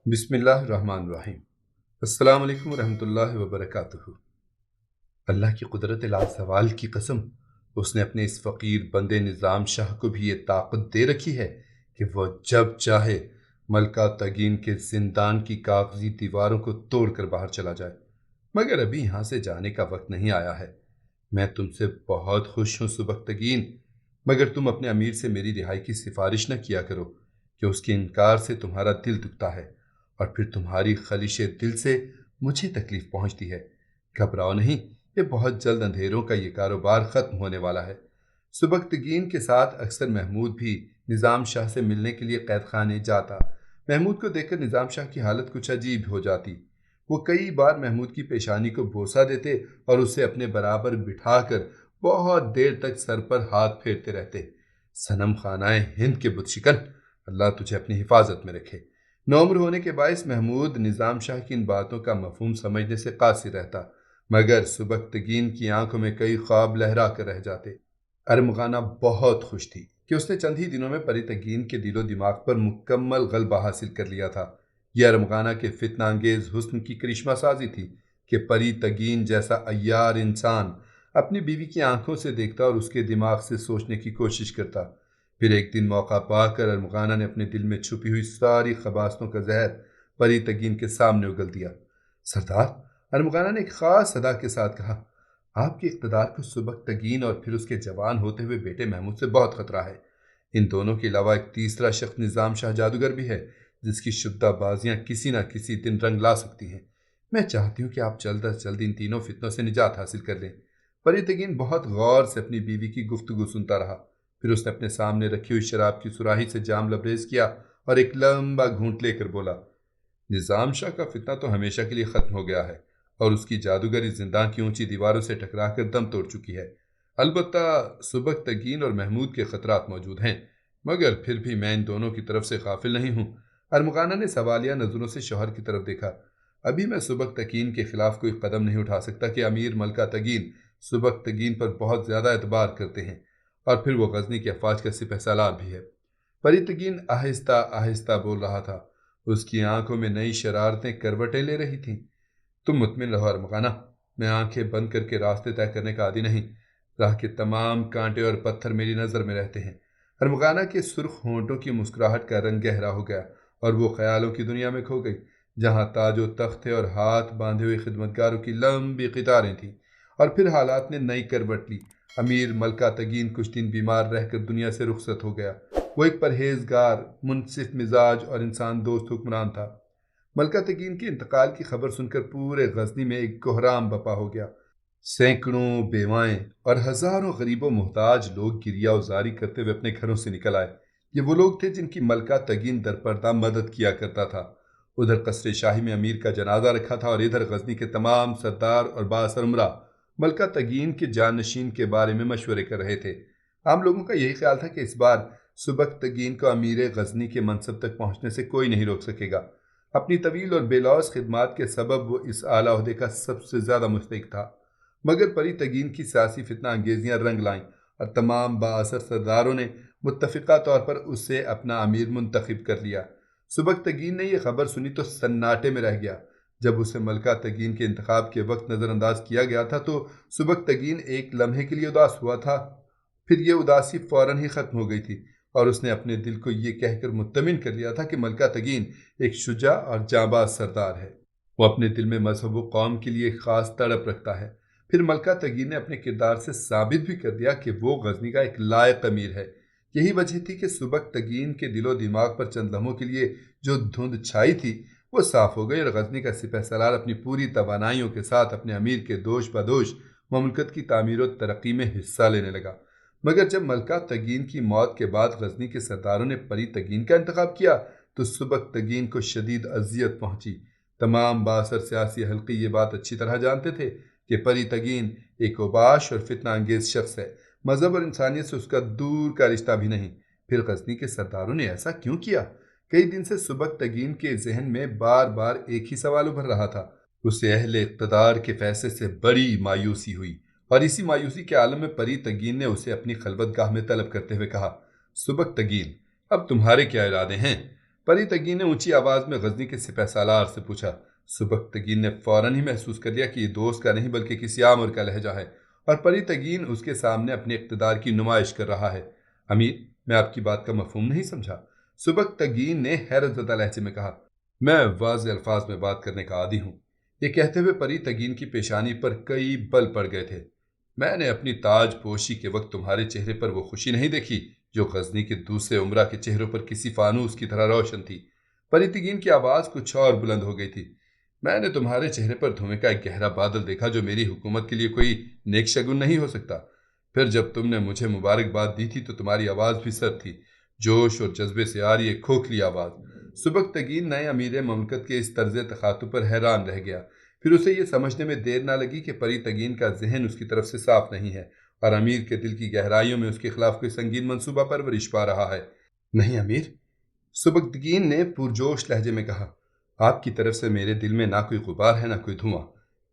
بسم اللہ الرحمن الرحیم۔ السلام علیکم ورحمۃ اللہ وبرکاتہ۔ اللہ کی قدرت لامحال کی قسم، اس نے اپنے اس فقیر بندے نظام شاہ کو بھی یہ طاقت دے رکھی ہے کہ وہ جب چاہے ملکہ تگین کے زندان کی کاغذی دیواروں کو توڑ کر باہر چلا جائے، مگر ابھی یہاں سے جانے کا وقت نہیں آیا ہے۔ میں تم سے بہت خوش ہوں سبکتگین، مگر تم اپنے امیر سے میری رہائی کی سفارش نہ کیا کرو کہ اس کے انکار سے تمہارا دل دکھتا ہے اور پھر تمہاری خلش دل سے مجھے تکلیف پہنچتی ہے۔ گھبراؤ نہیں، یہ بہت جلد اندھیروں کا یہ کاروبار ختم ہونے والا ہے۔ سبکتگین کے ساتھ اکثر محمود بھی نظام شاہ سے ملنے کے لیے قید خانے جاتا۔ محمود کو دیکھ کر نظام شاہ کی حالت کچھ عجیب ہو جاتی۔ وہ کئی بار محمود کی پیشانی کو بوسہ دیتے اور اسے اپنے برابر بٹھا کر بہت دیر تک سر پر ہاتھ پھیرتے رہتے۔ صنم خانہ ہند کے بت شکن، اللہ تجھے اپنی حفاظت میں رکھے۔ نوعمر ہونے کے باعث محمود نظام شاہ کی ان باتوں کا مفہوم سمجھنے سے قاصر رہتا، مگر سبکتگین کی آنکھوں میں کئی خواب لہرا کر رہ جاتے۔ ارمغانہ بہت خوش تھی کہ اس نے چند ہی دنوں میں پری تگین کے دل و دماغ پر مکمل غلبہ حاصل کر لیا تھا۔ یہ ارمغانہ کے فتنہ انگیز حسن کی کرشمہ سازی تھی کہ پری تگین جیسا عیار انسان اپنی بیوی کی آنکھوں سے دیکھتا اور اس کے دماغ سے سوچنے کی کوشش کرتا۔ پھر ایک دن موقع پا کر ارمغانہ نے اپنے دل میں چھپی ہوئی ساری خباثتوں کا زہر پری تگین کے سامنے اگل دیا۔ سردار، ارمغانہ نے ایک خاص ادا کے ساتھ کہا، آپ کے اقتدار کو سبکتگین اور پھر اس کے جوان ہوتے ہوئے بیٹے محمود سے بہت خطرہ ہے۔ ان دونوں کے علاوہ ایک تیسرا شخص نظام شاہ جادوگر بھی ہے جس کی شدہ بازیاں کسی نہ کسی دن رنگ لا سکتی ہیں۔ میں چاہتی ہوں کہ آپ جلد از جلد ان تینوں فتنوں سے نجات حاصل کر لیں۔ پری تگین بہت غور سے اپنی بیوی کی گفتگو سنتا رہا۔ پھر اس نے اپنے سامنے رکھی ہوئی شراب کی سراہی سے جام لبریز کیا اور ایک لمبا گھونٹ لے کر بولا، نظام شاہ کا فتنہ تو ہمیشہ کے لیے ختم ہو گیا ہے اور اس کی جادوگری زندان کی اونچی دیواروں سے ٹکرا کر دم توڑ چکی ہے۔ البتہ سبکتگین اور محمود کے خطرات موجود ہیں، مگر پھر بھی میں ان دونوں کی طرف سے غافل نہیں ہوں۔ ارمغانہ نے سوالیہ نظروں سے شوہر کی طرف دیکھا۔ ابھی میں سبکتگین کے خلاف کوئی قدم نہیں اٹھا سکتا کہ امیر ملکہ تگین سبکتگین پر بہت زیادہ اعتبار کرتے ہیں، اور پھر وہ غزنی کے افواج کا سپہ سالار بھی ہے۔ پری تگین آہستہ آہستہ بول رہا تھا، اس کی آنکھوں میں نئی شرارتیں کروٹیں لے رہی تھیں۔ تم مطمئن رہو ارمغانہ، میں آنکھیں بند کر کے راستے طے کرنے کا عادی نہیں۔ راہ کے تمام کانٹے اور پتھر میری نظر میں رہتے ہیں۔ ارمغانہ کے سرخ ہونٹوں کی مسکراہٹ کا رنگ گہرا ہو گیا اور وہ خیالوں کی دنیا میں کھو گئی جہاں تاج و تخت تھے اور ہاتھ باندھے ہوئے خدمتگاروں کی لمبی قطاریں تھیں۔ اور پھر حالات نے نئی کروٹ لی۔ امیر ملکہ تگین کچھ دن بیمار رہ کر دنیا سے رخصت ہو گیا۔ وہ ایک پرہیزگار، منصف مزاج اور انسان دوست حکمران تھا۔ ملکہ تگین کے انتقال کی خبر سن کر پورے غزنی میں ایک کوہرام بپا ہو گیا۔ سینکڑوں بیوائیں اور ہزاروں غریب و محتاج لوگ گریہ وزاری کرتے ہوئے اپنے گھروں سے نکل آئے۔ یہ وہ لوگ تھے جن کی ملکہ تگین درپردہ مدد کیا کرتا تھا۔ ادھر قصر شاہی میں امیر کا جنازہ رکھا تھا اور ادھر غزنی کے تمام سردار اور بااثر امراء ملکہ تگین کے جانشین کے بارے میں مشورے کر رہے تھے۔ عام لوگوں کا یہی خیال تھا کہ اس بار سبکتگین کو امیر غزنی کے منصب تک پہنچنے سے کوئی نہیں روک سکے گا۔ اپنی طویل اور بے لوث خدمات کے سبب وہ اس اعلیٰ عہدے کا سب سے زیادہ مستحق تھا، مگر پری تگین کی سیاسی فتنہ انگیزیاں رنگ لائیں اور تمام بااثر سرداروں نے متفقہ طور پر اسے اپنا امیر منتخب کر لیا۔ سبکتگین نے یہ خبر سنی تو سناٹے میں رہ گیا۔ جب اسے ملکہ تگین کے انتخاب کے وقت نظر انداز کیا گیا تھا تو سبکتگین ایک لمحے کے لیے اداس ہوا تھا، پھر یہ اداسی فوراً ہی ختم ہو گئی تھی اور اس نے اپنے دل کو یہ کہہ کر مطمئن کر لیا تھا کہ ملکہ تگین ایک شجاع اور جانباز سردار ہے۔ وہ اپنے دل میں مذہب و قوم کے لیے ایک خاص تڑپ رکھتا ہے۔ پھر ملکہ تگین نے اپنے کردار سے ثابت بھی کر دیا کہ وہ غزنی کا ایک لائق امیر ہے۔ یہی وجہ تھی کہ سبکتگین کے دل و دماغ پر چند لمحوں کے لیے جو دھند چھائی تھی وہ صاف ہو گئی اور غزنی کا سپہ سالار اپنی پوری توانائیوں کے ساتھ اپنے امیر کے دوش بدوش مملکت کی تعمیر و ترقی میں حصہ لینے لگا۔ مگر جب ملکہ تگین کی موت کے بعد غزنی کے سرداروں نے پری تگین کا انتخاب کیا تو سبکتگین کو شدید اذیت پہنچی۔ تمام بااثر سیاسی حلقے یہ بات اچھی طرح جانتے تھے کہ پری تگین ایک اوباش اور فتنہ انگیز شخص ہے، مذہب اور انسانیت سے اس کا دور کا رشتہ بھی نہیں۔ پھر غزنی کے سرداروں نے ایسا کیوں کیا؟ کئی دن سے سبکتگین کے ذہن میں بار بار ایک ہی سوال ابھر رہا تھا۔ اسے اہل اقتدار کے فیصلے سے بڑی مایوسی ہوئی اور اسی مایوسی کے عالم میں پری تگین نے اسے اپنی خلوت گاہ میں طلب کرتے ہوئے کہا، سبکتگین، اب تمہارے کیا ارادے ہیں؟ پری تگین نے اونچی آواز میں غزنی کے سپہ سالار سے پوچھا۔ سبکتگین نے فوراً ہی محسوس کر لیا کہ یہ دوست کا نہیں بلکہ کسی آمر کا لہجہ ہے، اور پری تگین اس کے سامنے اپنے اقتدار کی نمائش کر رہا ہے۔ امیر، میں آپ کی بات کا مفہوم نہیں سمجھا، سبکتگین نے حیرت زدہ لہجے میں کہا۔ میں واضح الفاظ میں بات کرنے کا عادی ہوں۔ یہ کہتے ہوئے پری تگین کی پیشانی پر کئی بل پڑ گئے تھے۔ میں نے اپنی تاج پوشی کے وقت تمہارے چہرے پر وہ خوشی نہیں دیکھی جو غزنی کے دوسرے عمرہ کے چہروں پر کسی فانوس کی طرح روشن تھی۔ پری تگین کی آواز کچھ اور بلند ہو گئی تھی۔ میں نے تمہارے چہرے پر دھوئیں کا ایک گہرا بادل دیکھا جو میری حکومت کے لیے کوئی نیک شگن نہیں ہو سکتا۔ پھر جب تم نے مجھے مبارکباد دی تھی تو تمہاری آواز بھی سرد تھی، جوش اور جذبے سے آ رہی ایک کھوکھلی آواز۔ سبکتگین نئے امیر مملکت کے اس طرز تخاطب پر حیران رہ گیا۔ پھر اسے یہ سمجھنے میں دیر نہ لگی کہ پری تگین کا ذہن اس کی طرف سے صاف نہیں ہے اور امیر کے دل کی گہرائیوں میں اس کے خلاف کوئی سنگین منصوبہ پرورش پا رہا ہے۔ نہیں امیر، سبکتگین نے پرجوش لہجے میں کہا، آپ کی طرف سے میرے دل میں نہ کوئی غبار ہے نہ کوئی دھواں۔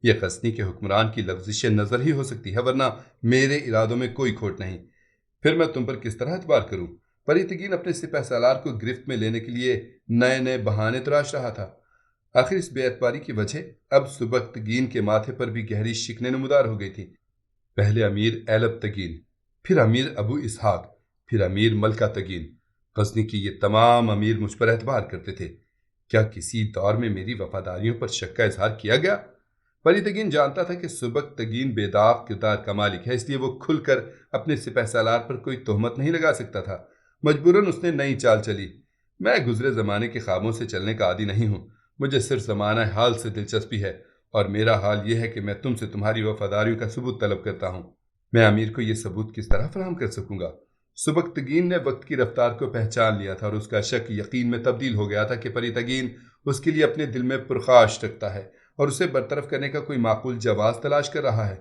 یہ غزنی کے حکمران کی لغزش نظر ہی ہو سکتی ہے، ورنہ میرے ارادوں میں کوئی کھوٹ نہیں۔ پھر میں تم پر کس طرح اعتبار کروں؟ پری تگین اپنے سپہ سالار کو گرفت میں لینے کے لیے نئے نئے بہانے تراش رہا تھا۔ آخر اس بے اعتباری کی وجہ اب سبکتگین کے ماتھے پر بھی گہری شکنیں نمودار ہو گئی تھی۔ پہلے امیر ایلب تگین، پھر امیر ابو اسحاق، پھر امیر ملکہ تگین۔ غزنی کی یہ تمام امیر مجھ پر اعتبار کرتے تھے۔ کیا کسی دور میں میری وفاداریوں پر شک کا اظہار کیا گیا؟ پری تگین جانتا تھا کہ سبکتگین بے داغ کردار کا مالک ہے، اس لیے وہ کھل کر اپنے سپہ سالار پر کوئی تہمت نہیں لگا سکتا تھا۔ مجبوراً اس نے نئی چال چلی۔ میں گزرے زمانے کے خوابوں سے چلنے کا عادی نہیں ہوں، مجھے صرف زمانہ حال سے دلچسپی ہے، اور میرا حال یہ ہے کہ میں تم سے تمہاری وفاداریوں کا ثبوت طلب کرتا ہوں۔ میں امیر کو یہ ثبوت کس طرح فراہم کر سکوں گا؟ سبکتگین نے وقت کی رفتار کو پہچان لیا تھا اور اس کا شک یقین میں تبدیل ہو گیا تھا کہ پری تگین اس کے لیے اپنے دل میں پرخاش رکھتا ہے اور اسے برطرف کرنے کا کوئی معقول جواز تلاش کر رہا ہے۔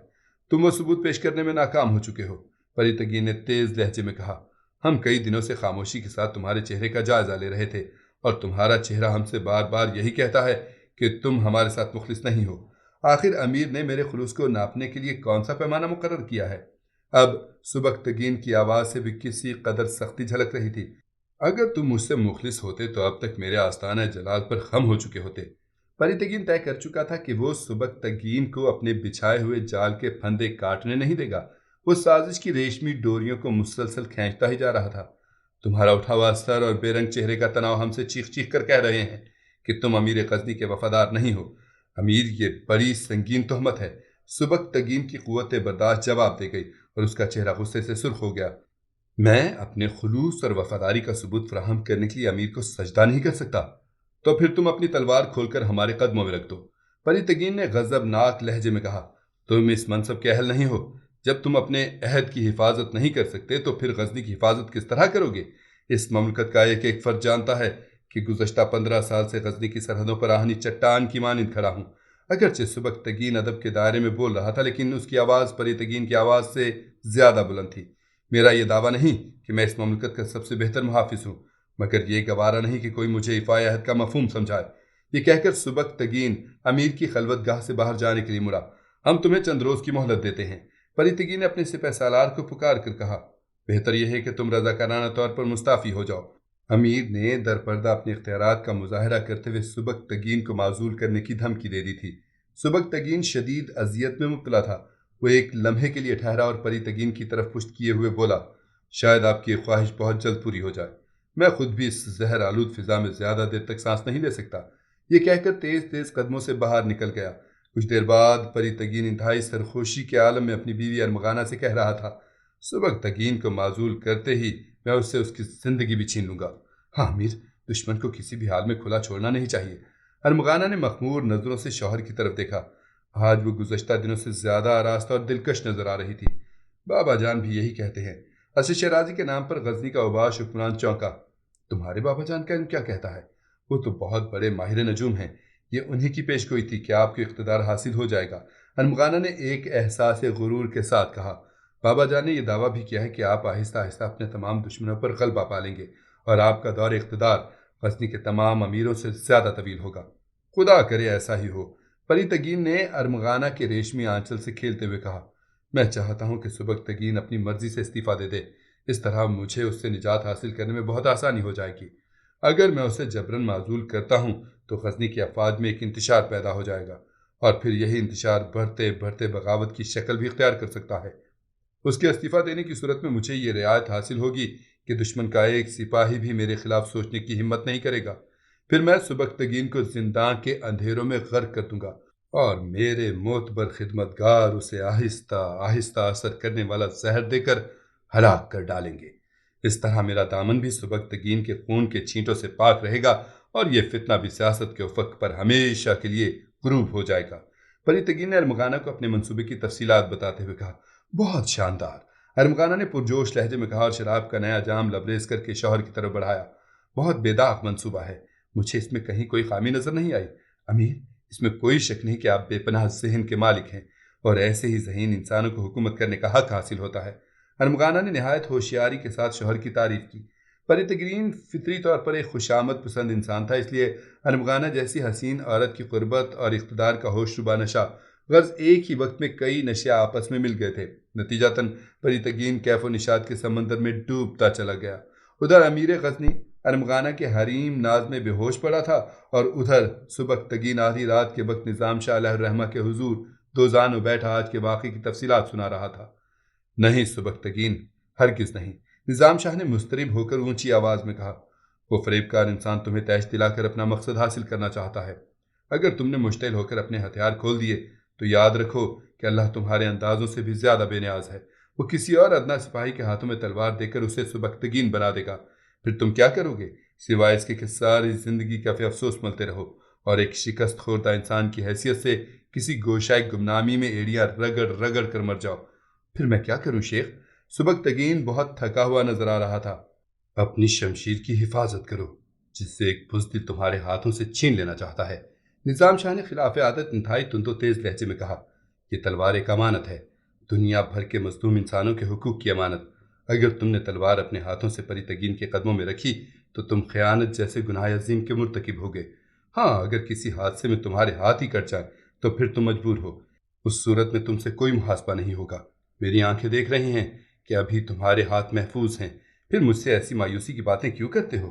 تم وہ ثبوت پیش کرنے میں ناکام ہو چکے ہو، پری تگین نے تیز لہجے میں کہا۔ ہم کئی دنوں سے خاموشی کے ساتھ تمہارے چہرے کا جائزہ لے رہے تھے، اور تمہارا چہرہ ہم سے بار بار یہی کہتا ہے کہ تم ہمارے ساتھ مخلص نہیں ہو۔ آخر امیر نے میرے خلوص کو ناپنے کے لیے کون سا پیمانہ مقرر کیا ہے؟ اب سبکتگین کی آواز سے بھی کسی قدر سختی جھلک رہی تھی۔ اگر تم مجھ سے مخلص ہوتے تو اب تک میرے آستانہ جلال پر خم ہو چکے ہوتے۔ پری تگین طے کر چکا تھا کہ وہ سبکتگین کو اپنے بچھائے ہوئے جال کے پھندے کاٹنے نہیں دے گا۔ وہ سازش کی ریشمی ڈوریوں کو مسلسل کھینچتا ہی جا رہا تھا۔ تمہارا اٹھا ہوا سر اور بے رنگ چہرے کا تناؤ ہم سے چیخ چیخ کر کہہ رہے ہیں کہ تم امیر غزنی کے وفادار نہیں ہو۔ امیر، یہ بڑی سنگین تہمت ہے۔ سبکتگین کی قوت برداشت جواب دے گئی اور اس کا چہرہ غصے سے سرخ ہو گیا۔ میں اپنے خلوص اور وفاداری کا ثبوت فراہم کرنے کے لیے امیر کو سجدہ نہیں کر سکتا، تو پھر تم اپنی تلوار کھول کر ہمارے قدموں میں رکھ دو۔ پری تگین نے غضبناک لہجے میں کہا، تم اس منصب کے اہل نہیں ہو۔ جب تم اپنے عہد کی حفاظت نہیں کر سکتے تو پھر غزنی کی حفاظت کس طرح کرو گے؟ اس مملکت کا ایک ایک فرد جانتا ہے کہ گزشتہ 15 سال سے غزنی کی سرحدوں پر آہنی چٹان کی مانند کھڑا ہوں۔ اگرچہ سبکتگین ادب کے دائرے میں بول رہا تھا، لیکن اس کی آواز پری تگین کی آواز سے زیادہ بلند تھی۔ میرا یہ دعویٰ نہیں کہ میں اس مملکت کا سب سے بہتر محافظ ہوں، مگر یہ گوارا نہیں کہ کوئی مجھے ایفائے عہد کا مفہوم سمجھائے۔ یہ کہہ کر سبکتگین امیر کی خلوت گاہ سے باہر جانے کے لیے مڑا۔ ہم تمہیں چند روز کی مہلت دیتے ہیں، پری تگین نے اپنے سپہ سالار کو پکار کر کہا۔ بہتر یہ ہے کہ تم رضاکارانہ طور پر مستعفی ہو جاؤ۔ امیر نے درپردہ اپنے اختیارات کا مظاہرہ کرتے ہوئے سبکتگین کو معزول کرنے کی دھمکی دے دی تھی۔ سبکتگین شدید اذیت میں مبتلا تھا۔ وہ ایک لمحے کے لیے ٹھہرا اور پری تگین کی طرف پشت کیے ہوئے بولا، شاید آپ کی خواہش بہت جلد پوری ہو جائے۔ میں خود بھی اس زہر آلود فضا میں زیادہ دیر تک سانس نہیں لے سکتا۔ یہ کہہ کر تیز تیز قدموں سے باہر نکل گیا۔ کچھ دیر بعد پری تگین انتہائی سرخوشی کے عالم میں اپنی بیوی ارمغانہ سے کہہ رہا تھا، سبکتگین کو معزول کرتے ہی میں اس سے اس کی زندگی بھی چھین لوں گا۔ ہاں امیر، دشمن کو کسی بھی حال میں کھلا چھوڑنا نہیں چاہیے۔ ارمغانہ نے مخمور نظروں سے شوہر کی طرف دیکھا۔ آج وہ گزشتہ دنوں سے زیادہ آراستہ اور دلکش نظر آ رہی تھی۔ بابا جان بھی یہی کہتے ہیں۔ اسد شیرازی کے نام پر غزنی کا اوباش حکمران چونکا۔ تمہارے بابا جان کا کیا کہتا ہے؟ وہ تو بہت بڑے ماہر نجوم ہیں، یہ انہی کی پیش گوئی تھی کہ آپ کو اقتدار حاصل ہو جائے گا۔ ارمغانہ نے ایک احساس غرور کے ساتھ کہا۔ بابا جان نے یہ دعویٰ بھی کیا ہے کہ آپ آہستہ آہستہ اپنے تمام دشمنوں پر غلبہ پا لیں گے اور آپ کا دور اقتدار غزنی کے تمام امیروں سے زیادہ طویل ہوگا۔ خدا کرے ایسا ہی ہو، پری تگین نے ارمغانہ کے ریشمی آنچل سے کھیلتے ہوئے کہا۔ میں چاہتا ہوں کہ سبکتگین اپنی مرضی سے استعفیٰ دے دے، اس طرح مجھے اس سے نجات حاصل کرنے میں بہت آسانی ہو جائے گی۔ اگر میں اسے جبراً معزول کرتا ہوں تو غزنی کے افواج میں ایک انتشار پیدا ہو جائے گا، اور پھر یہی انتشار بڑھتے بڑھتے بغاوت کی شکل بھی اختیار کر سکتا ہے۔ اس کے استعفیٰ دینے کی صورت میں مجھے یہ رعایت حاصل ہوگی کہ دشمن کا ایک سپاہی بھی میرے خلاف سوچنے کی ہمت نہیں کرے گا۔ پھر میں سبکتگین کو زندان کے اندھیروں میں غرق کر دوں گا، اور میرے معتبر خدمتگار اسے آہستہ آہستہ اثر کرنے والا زہر دے کر ہلاک کر ڈالیں گے۔ اس طرح میرا دامن بھی سبکتگین کے خون کے چھینٹوں سے پاک رہے گا، اور یہ فتنہ بھی سیاست کے افق پر ہمیشہ کے لیے غروب ہو جائے گا۔ پری تگین نے ارمغانہ کو اپنے منصوبے کی تفصیلات بتاتے ہوئے کہا، بہت شاندار۔ ارمغانہ نے پرجوش لہجے میں کہا اور شراب کا نیا جام لبریز کر کے شوہر کی طرف بڑھایا، بہت بے داغ منصوبہ ہے، مجھے اس میں کہیں کوئی خامی نظر نہیں آئی۔ امیر، اس میں کوئی شک نہیں کہ آپ بے پناہ ذہن کے مالک ہیں، اور ایسے ہی ذہین انسانوں کو حکومت کرنے کا حق حاصل ہوتا ہے۔ ارمغانہ نے نہایت ہوشیاری کے ساتھ شوہر کی تعریف کی۔ پری تگین فطری طور پر ایک خوشامد پسند انسان تھا، اس لیے ارمغانہ جیسی حسین عورت کی قربت اور اقتدار کا ہوش ربا نشہ غرض ایک ہی وقت میں کئی نشے آپس میں مل گئے تھے۔ نتیجتاً پری تگین کیف و نشاط کے سمندر میں ڈوبتا چلا گیا۔ ادھر امیر غزنی ارمغانہ کے حریم ناز میں بے ہوش پڑا تھا، اور ادھر سبکتگین آدھی رات کے وقت نظام شاہ علیہ الرحمہ کے حضور دوزانوں بیٹھا آج کے واقعے کی تفصیلات سنا رہا تھا۔ نہیں سبکتگین، ہرگز نہیں، نظام شاہ نے مضطرب ہو کر اونچی آواز میں کہا، وہ فریب کار انسان تمہیں تیش دلا کر اپنا مقصد حاصل کرنا چاہتا ہے۔ اگر تم نے مشتعل ہو کر اپنے ہتھیار کھول دیے تو یاد رکھو کہ اللہ تمہارے اندازوں سے بھی زیادہ بے نیاز ہے۔ وہ کسی اور ادنا سپاہی کے ہاتھوں میں تلوار دے کر اسے سبکتگین بنا دے گا۔ پھر تم کیا کرو گے سوائے اس کے کہ ساری زندگی کا افسوس ملتے رہو، اور ایک شکست خوردہ انسان کی حیثیت سے کسی گوشائے گمنامی میں ایڑیاں رگڑ رگڑ کر مر جاؤ۔ پھر میں کیا کروں شیخ؟ سبکتگین بہت تھکا ہوا نظر آ رہا تھا۔ اپنی شمشیر کی حفاظت کرو، جس سے ایک بزدل تمہارے ہاتھوں سے چھین لینا چاہتا ہے۔ نظام شاہ نے خلاف عادت انتہائی تند و تیز لہجے میں کہا، یہ تلوار ایک امانت ہے، دنیا بھر کے مظلوم انسانوں کے حقوق کی امانت۔ اگر تم نے تلوار اپنے ہاتھوں سے پری تگین کے قدموں میں رکھی تو تم خیانت جیسے گناہ عظیم کے مرتکب ہوگے۔ ہاں، اگر کسی حادثے میں تمہارے ہاتھ ہی کٹ جائیں تو پھر تم مجبور ہو، اس صورت میں تم سے کوئی محاسبہ نہیں ہوگا۔ میری آنکھیں دیکھ رہی ہیں کہ ابھی تمہارے ہاتھ محفوظ ہیں، پھر مجھ سے ایسی مایوسی کی باتیں کیوں کرتے ہو؟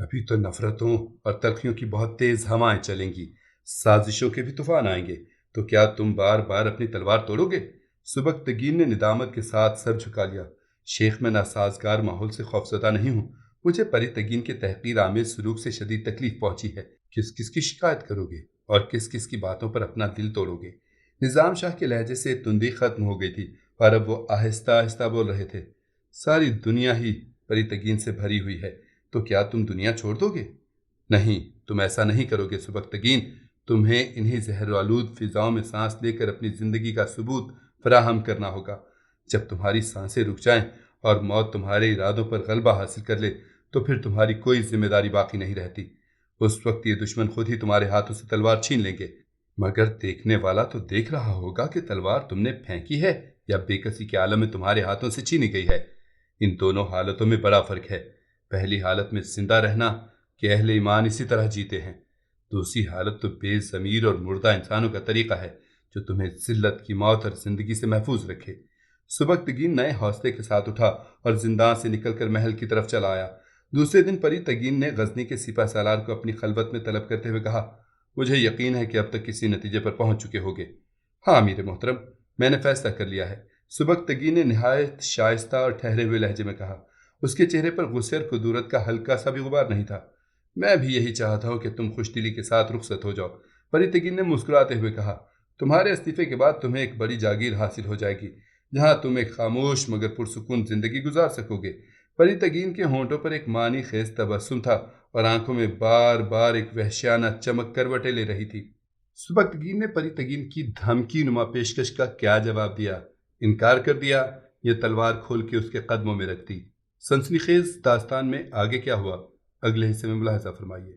ابھی تو نفرتوں اور تلخیوں کی بہت تیز ہوائیں چلیں گی، سازشوں کے بھی طوفان آئیں گے، تو کیا تم بار بار اپنی تلوار توڑو گے؟ سبکتگین نے ندامت کے ساتھ سر جھکا لیا، شیخ میں ناسازگار ماحول سے خوفزدہ نہیں ہوں، مجھے پری تگین کے تحقیر آمیز سلوک سے شدید تکلیف پہنچی ہے۔ کس کس کی شکایت کرو گے اور کس کس کی باتوں پر اپنا دل توڑو گے؟ نظام شاہ کے لہجے سے تندی ختم ہو گئی تھی، اور اب وہ آہستہ آہستہ بول رہے تھے، ساری دنیا ہی پری تگین سے بھری ہوئی ہے، تو کیا تم دنیا چھوڑ دو گے؟ نہیں، تم ایسا نہیں کرو گے سبکتگین، تمہیں انہی زہر آلود فضاؤں میں سانس لے کر اپنی زندگی کا ثبوت فراہم کرنا ہوگا۔ جب تمہاری سانسیں رک جائیں اور موت تمہارے ارادوں پر غلبہ حاصل کر لے تو پھر تمہاری کوئی ذمہ داری باقی نہیں رہتی۔ اس وقت یہ دشمن خود ہی تمہارے ہاتھوں سے تلوار چھین لیں گے، مگر دیکھنے والا تو دیکھ رہا ہوگا کہ تلوار تم نے پھینکی ہے یا بے کسی کے عالم میں تمہارے ہاتھوں سے چھینی گئی ہے۔ ان دونوں حالتوں میں بڑا فرق ہے۔ پہلی حالت میں زندہ رہنا کہ اہل ایمان اسی طرح جیتے ہیں، دوسری حالت تو بے ضمیر اور مردہ انسانوں کا طریقہ ہے جو تمہیں ذلت کی موت اور زندگی سے محفوظ رکھے۔ سبکتگین نئے حوصلے کے ساتھ اٹھا اور زندان سے نکل کر محل کی طرف چلا آیا۔ دوسرے دن پری تگین نے غزنی کے سپہ سالار کو اپنی خلوت میں طلب کرتے ہوئے کہا، مجھے یقین ہے کہ اب تک کسی نتیجے پر پہنچ چکے ہوگے۔ ہاں امیر محترم، میں نے فیصلہ کر لیا ہے، سبکتگین نے نہایت شائستہ اور ٹھہرے ہوئے لہجے میں کہا۔ اس کے چہرے پر غصے اور کدورت کا ہلکا سا بھی غبار نہیں تھا۔ میں بھی یہی چاہتا ہوں کہ تم خوش دلی کے ساتھ رخصت ہو جاؤ۔ پری تگین نے مسکراتے ہوئے کہا، تمہارے استعفے کے بعد تمہیں ایک بڑی جاگیر حاصل ہو جائے گی، جہاں تم ایک خاموش مگر پرسکون زندگی گزار سکو گے۔ پری تگین کے ہونٹوں پر ایک معنی خیز تبسم تھا، اور آنکھوں میں بار بار ایک وحشیانہ چمک کروٹیں لے رہی تھی۔ سبکتگین نے پری تگین کی دھمکی نما پیشکش کا کیا جواب دیا؟ انکار کر دیا، یہ تلوار کھول کے اس کے قدموں میں رکھ دی۔ سنسنی خیز داستان میں آگے کیا ہوا، اگلے حصے میں ملاحظہ فرمائیے۔